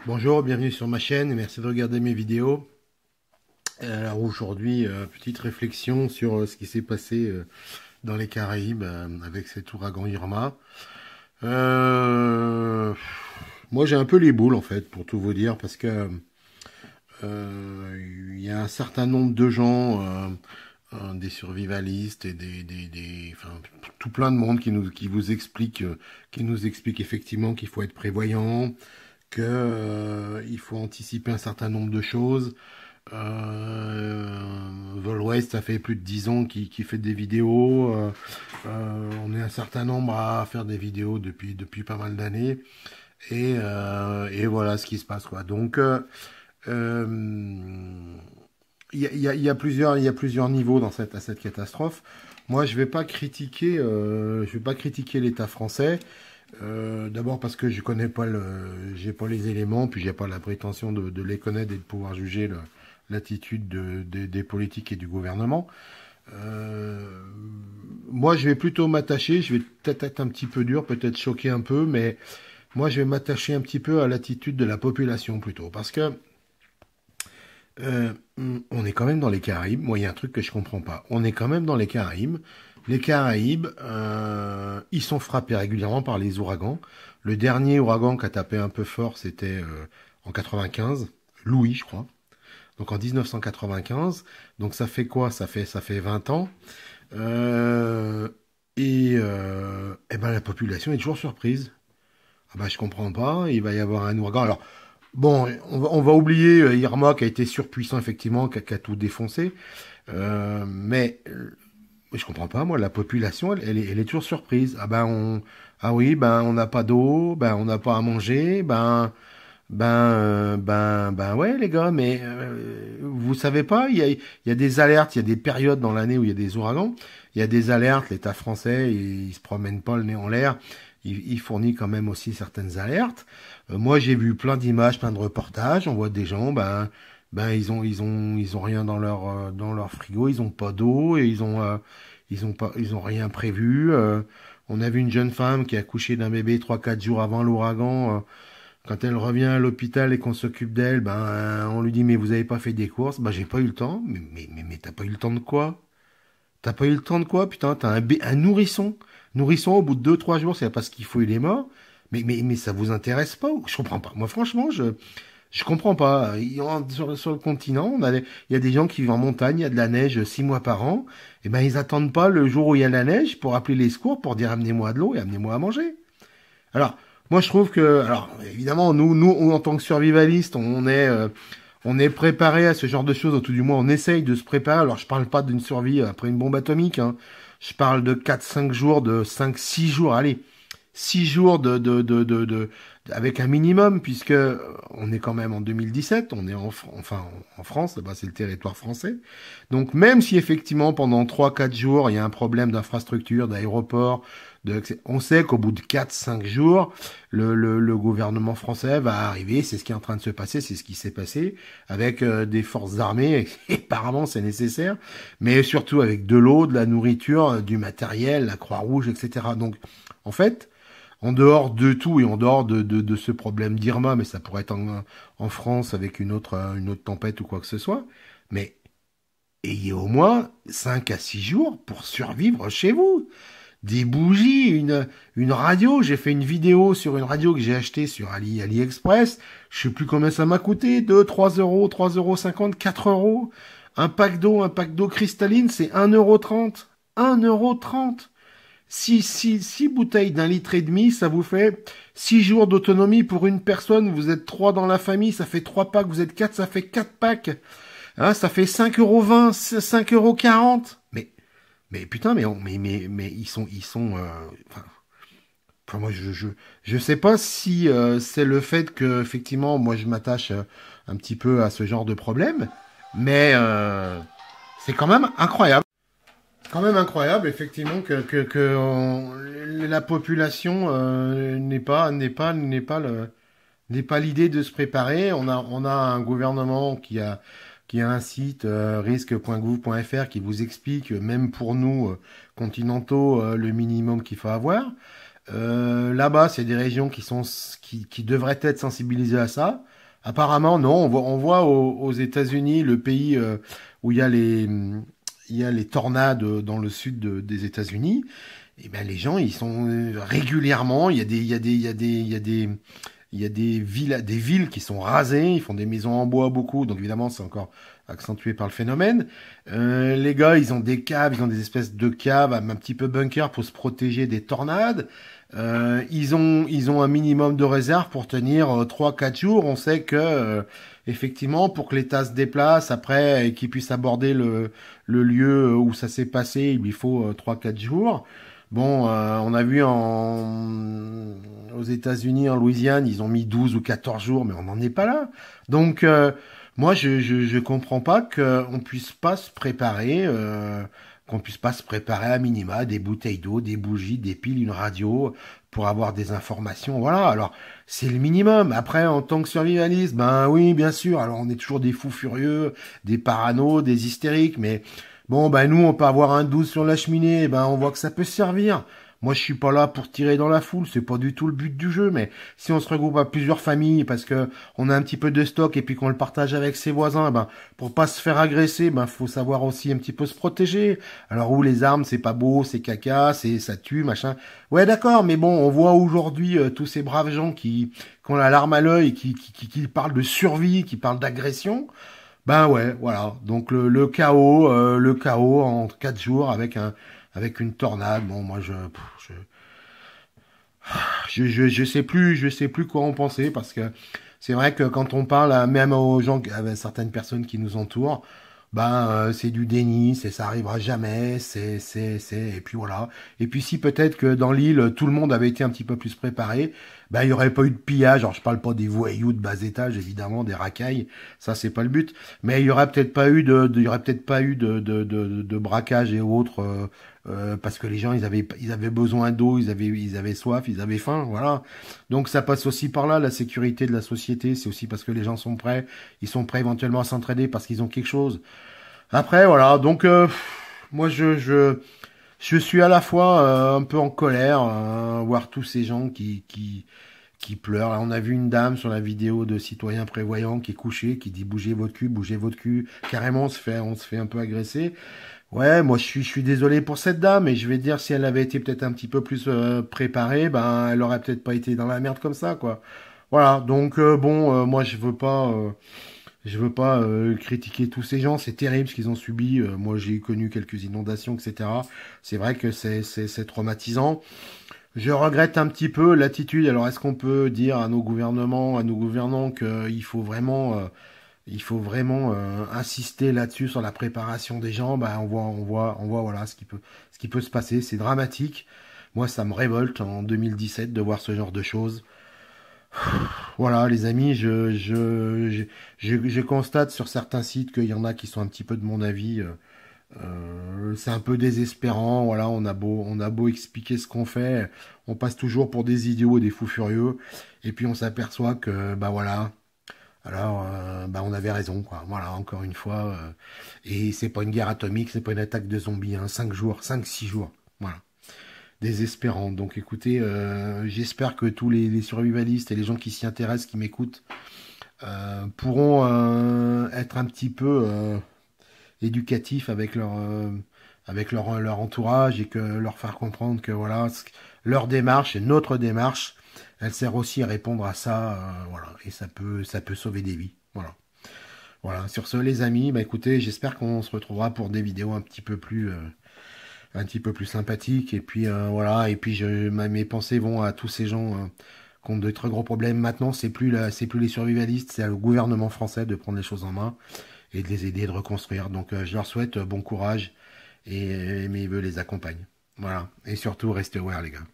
Bonjour, bienvenue sur ma chaîne et merci de regarder mes vidéos. Alors aujourd'hui, petite réflexion sur ce qui s'est passé dans les Caraïbes avec cet ouragan Irma. Euh, Moi j'ai un peu les boules en fait, pour tout vous dire, parce que il y a un certain nombre de gens, des survivalistes et enfin, tout plein de monde qui nous explique effectivement qu'il faut être prévoyant, que il faut anticiper un certain nombre de choses. Vol West, ça fait plus de 10 ans qu'il fait des vidéos. On est un certain nombre à faire des vidéos depuis pas mal d'années. Et voilà ce qui se passe, quoi. Donc, euh, il y a plusieurs niveaux à cette catastrophe. Moi, je vais pas critiquer l'État français. D'abord parce que j'ai pas les éléments, puis j'ai pas la prétention de les connaître et de pouvoir juger l'attitude des politiques et du gouvernement. Euh, Moi, je vais plutôt m'attacher, je vais peut-être être un petit peu dur, peut-être choquer un peu, mais moi, je vais m'attacher un petit peu à l'attitude de la population plutôt, parce que euh, on est quand même dans les Caraïbes. Moi, il y a un truc que je comprends pas. On est quand même dans les Caraïbes. Les Caraïbes, ils sont frappés régulièrement par les ouragans. Le dernier ouragan qui a tapé un peu fort, c'était en 95, Louis, je crois. Donc en 1995. Donc ça fait quoi? Ça fait 20 ans. Euh, et ben la population est toujours surprise. Ah bah je comprends pas. Il va y avoir un ouragan. Alors bon, on va oublier Irma qui a été surpuissant effectivement, qui a tout défoncé. Mais je comprends pas, moi, la population, elle est toujours surprise. Ah oui, ben on n'a pas d'eau, ben on n'a pas à manger, ben ouais les gars, mais vous savez pas, il y a des alertes, il y a des périodes dans l'année où il y a des ouragans, il y a des alertes, l'État français, il se promène pas le nez en l'air, il fournit quand même aussi certaines alertes. Moi j'ai vu plein d'images, plein de reportages, on voit des gens, ils ont rien dans leur frigo, ils ont pas d'eau et ils ont rien prévu. On a vu une jeune femme qui a accouché d'un bébé 3 4 jours avant l'ouragan. Quand elle revient à l'hôpital et qu'on s'occupe d'elle, on lui dit mais vous avez pas fait des courses? Ben j'ai pas eu le temps. Mais t'as pas eu le temps de quoi? T'as pas eu le temps de quoi? Putain, t'as un nourrisson. Nourrisson au bout de 2 3 jours, c'est parce qu'il faut il est mort. Mais ça vous intéresse pas? Je comprends pas. Moi franchement, je comprends pas. Sur le continent, il y a des gens qui vivent en montagne, il y a de la neige 6 mois par an. Et ben ils attendent pas le jour où il y a de la neige pour appeler les secours pour dire amenez-moi de l'eau et amenez-moi à manger. Alors, moi, je trouve que, alors, évidemment, nous, en tant que survivalistes, on est préparé à ce genre de choses, ou tout du moins, on essaye de se préparer. Alors, je parle pas d'une survie après une bombe atomique, hein. Je parle de 4 5 jours, de 5 6 jours, allez, 6 jours avec un minimum, puisque on est quand même en 2017, on est enfin, en France, là-bas, c'est le territoire français. Donc, même si effectivement, pendant 3 4 jours, il y a un problème d'infrastructure, d'aéroport, on sait qu'au bout de 4 5 jours, le gouvernement français va arriver, c'est ce qui est en train de se passer, c'est ce qui s'est passé, avec des forces armées, et apparemment c'est nécessaire, mais surtout avec de l'eau, de la nourriture, du matériel, la Croix-Rouge, etc. Donc, en fait, en dehors de tout et en dehors de ce problème d'Irma, mais ça pourrait être en France avec une autre tempête ou quoi que ce soit, mais ayez au moins 5 à 6 jours pour survivre chez vous. Des bougies, une radio. J'ai fait une vidéo sur une radio que j'ai achetée sur AliExpress. Je sais plus combien ça m'a coûté. 2, 3 euros, 3,50 €, 4 euros. Un pack d'eau cristalline, c'est 1,30 €. 1,30 €. Six bouteilles d'1,5 litre, ça vous fait 6 jours d'autonomie pour une personne. Vous êtes 3 dans la famille, ça fait 3 packs. Vous êtes 4, ça fait 4 packs. Hein, ça fait 5,20 €, 5,40 €. Mais putain, mais ils sont. Enfin, moi, je sais pas si c'est le fait que effectivement, moi, je m'attache un petit peu à ce genre de problème, mais c'est quand même incroyable. Quand même incroyable, effectivement, la population n'est pas l'idée de se préparer. On a un gouvernement qui a un site risque.gouv.fr qui vous explique, même pour nous continentaux, le minimum qu'il faut avoir. Là-bas, c'est des régions qui devraient être sensibilisées à ça. Apparemment, non. On voit aux États-Unis, le pays où il y a les tornades dans le sud des États-Unis. Et ben les gens, ils sont régulièrement. Il y a des villes qui sont rasées. Ils font des maisons en bois beaucoup. Donc évidemment, c'est encore accentué par le phénomène. Les gars, ils ont des caves, ils ont des espèces de caves, un petit peu bunker pour se protéger des tornades. Ils ont un minimum de réserve pour tenir 3-4 jours. On sait que, effectivement, pour que l'État se déplace après et qu'il puisse aborder le lieu où ça s'est passé, il lui faut 3-4 jours. Bon, on a vu aux États-Unis, en Louisiane, ils ont mis 12 ou 14 jours, mais on n'en est pas là. Donc, moi, je comprends pas qu'on puisse pas se préparer, à minima, des bouteilles d'eau, des bougies, des piles, une radio, pour avoir des informations. Voilà. Alors, c'est le minimum. Après, en tant que survivaliste, ben oui, bien sûr. Alors, on est toujours des fous furieux, des paranos, des hystériques, mais bon, ben nous, on peut avoir un 12 sur la cheminée, ben on voit que ça peut servir. Moi, je suis pas là pour tirer dans la foule, c'est pas du tout le but du jeu, mais si on se regroupe à plusieurs familles parce que on a un petit peu de stock et puis qu'on le partage avec ses voisins, ben pour pas se faire agresser, ben faut savoir aussi un petit peu se protéger. Alors où les armes, c'est pas beau, c'est caca, ça tue, machin. Ouais, d'accord, mais bon, on voit aujourd'hui tous ces braves gens qui ont la larme à l'œil, qui parlent de survie, qui parlent d'agression. Ben ouais, voilà. Donc le chaos en 4 jours avec une tornade. Bon, moi je sais plus quoi en penser parce que c'est vrai que quand on parle même aux gens, à certaines personnes qui nous entourent, ben c'est du déni, ça arrivera jamais, et puis voilà. Et puis si peut-être que dans l'île tout le monde avait été un petit peu plus préparé, ben il y aurait pas eu de pillage. Alors je parle pas des voyous de bas étage évidemment, des racailles, ça c'est pas le but, mais il y aurait peut-être pas eu il y aurait peut-être pas eu de braquage et autres. Parce que les gens ils avaient besoin d'eau, ils avaient soif, ils avaient faim, voilà. Donc ça passe aussi par là, la sécurité de la société, c'est aussi parce que les gens sont prêts, ils sont prêts éventuellement à s'entraider parce qu'ils ont quelque chose. Après voilà, donc moi je suis à la fois un peu en colère, voir tous ces gens qui pleurent. Là, on a vu une dame sur la vidéo de Citoyens Prévoyants qui est couchée, qui dit bougez votre cul, bougez votre cul. Carrément, on se fait un peu agresser. Ouais, moi je suis désolé pour cette dame, et je vais dire si elle avait été peut-être un petit peu plus préparée, ben elle aurait peut-être pas été dans la merde comme ça, quoi. Voilà, donc bon, moi je veux pas critiquer tous ces gens, c'est terrible ce qu'ils ont subi. Moi j'ai connu quelques inondations, etc. C'est vrai que c'est traumatisant. Je regrette un petit peu l'attitude. Alors est-ce qu'on peut dire à nos gouvernements, à nos gouvernants qu'il faut vraiment insister là-dessus sur la préparation des gens. Bah, on voit voilà ce qui peut se passer. C'est dramatique. Moi, ça me révolte en 2017 de voir ce genre de choses. Voilà, les amis, je constate sur certains sites qu'il y en a qui sont un petit peu de mon avis. C'est un peu désespérant. Voilà, on a beau expliquer ce qu'on fait, on passe toujours pour des idiots et des fous furieux. Et puis on s'aperçoit que, bah voilà. Alors, bah on avait raison, quoi. Voilà, encore une fois. Et c'est pas une guerre atomique, c'est pas une attaque de zombies, hein. 5 jours, 5-6 jours. Voilà. Désespérant. Donc écoutez, j'espère que tous les survivalistes et les gens qui s'y intéressent, qui m'écoutent, pourront être un petit peu éducatifs avec leur entourage, et que leur faire comprendre que voilà, leur démarche et notre démarche, elle sert aussi à répondre à ça, voilà, et ça peut sauver des vies. Voilà. Voilà. Sur ce, les amis, bah écoutez, j'espère qu'on se retrouvera pour des vidéos un petit peu plus sympathiques. Et puis voilà. Et puis mes pensées vont à tous ces gens qui ont de très gros problèmes. Maintenant, c'est plus les survivalistes, c'est au gouvernement français de prendre les choses en main et de les aider, de reconstruire. Donc je leur souhaite bon courage, et mes vœux les accompagnent. Voilà. Et surtout, restez aware, les gars.